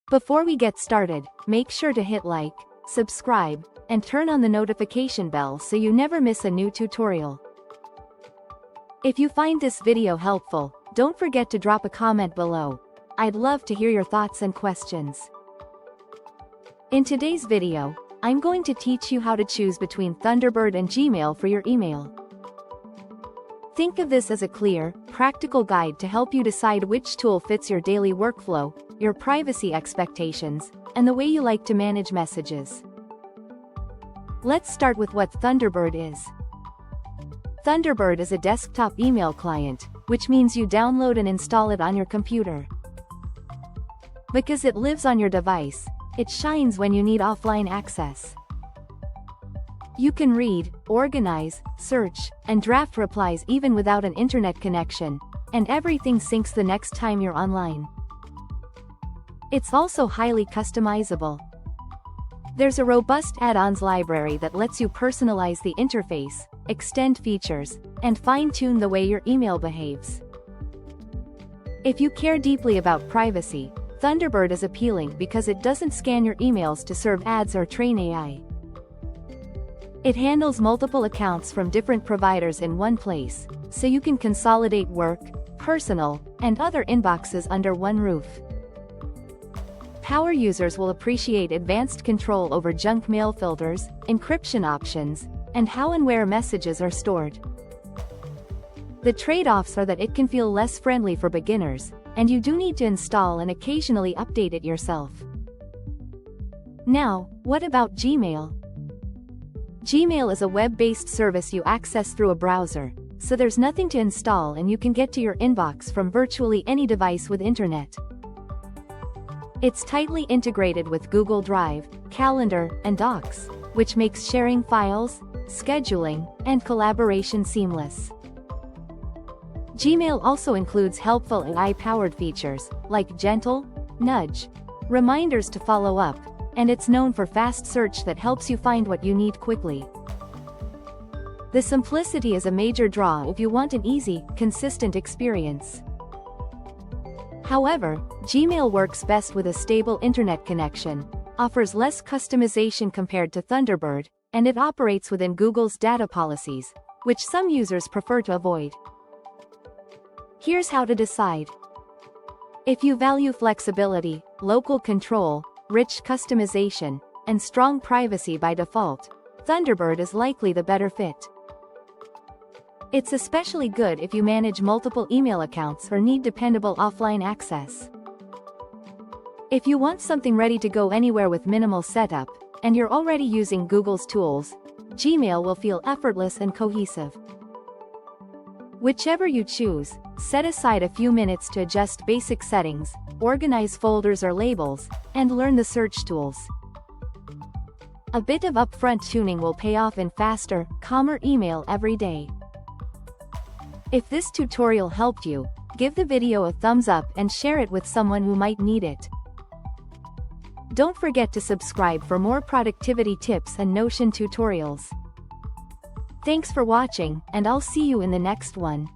Before we get started, make sure to hit like, subscribe, and turn on the notification bell so you never miss a new tutorial. If you find this video helpful, don't forget to drop a comment below. I'd love to hear your thoughts and questions. In today's video, I'm going to teach you how to choose between Thunderbird and Gmail for your email. Think of this as a clear, practical guide to help you decide which tool fits your daily workflow, your privacy expectations, and the way you like to manage messages. Let's start with what Thunderbird is. Thunderbird is a desktop email client, which means you download and install it on your computer. Because it lives on your device, it shines when you need offline access. You can read, organize, search, and draft replies even without an internet connection, and everything syncs the next time you're online. It's also highly customizable. There's a robust add-ons library that lets you personalize the interface, extend features, and fine-tune the way your email behaves. If you care deeply about privacy, Thunderbird is appealing because it doesn't scan your emails to serve ads or train AI. It handles multiple accounts from different providers in one place, so you can consolidate work, personal, and other inboxes under one roof. Power users will appreciate advanced control over junk mail filters, encryption options, and how and where messages are stored. The trade-offs are that it can feel less friendly for beginners, and you do need to install and occasionally update it yourself. Now, what about Gmail? Gmail is a web-based service you access through a browser, so there's nothing to install and you can get to your inbox from virtually any device with internet. It's tightly integrated with Google Drive, Calendar, and Docs, which makes sharing files, scheduling, and collaboration seamless. Gmail also includes helpful AI-powered features, like gentle, nudge, reminders to follow up, and it's known for fast search that helps you find what you need quickly. The simplicity is a major draw if you want an easy, consistent experience. However, Gmail works best with a stable internet connection, offers less customization compared to Thunderbird, and it operates within Google's data policies, which some users prefer to avoid. Here's how to decide. If you value flexibility, local control, rich customization, and strong privacy by default, Thunderbird is likely the better fit. It's especially good if you manage multiple email accounts or need dependable offline access. If you want something ready to go anywhere with minimal setup, and you're already using Google's tools, Gmail will feel effortless and cohesive. Whichever you choose, set aside a few minutes to adjust basic settings, organize folders or labels, and learn the search tools. A bit of upfront tuning will pay off in faster, calmer email every day. If this tutorial helped you, give the video a thumbs up and share it with someone who might need it. Don't forget to subscribe for more productivity tips and Notion tutorials. Thanks for watching, and I'll see you in the next one.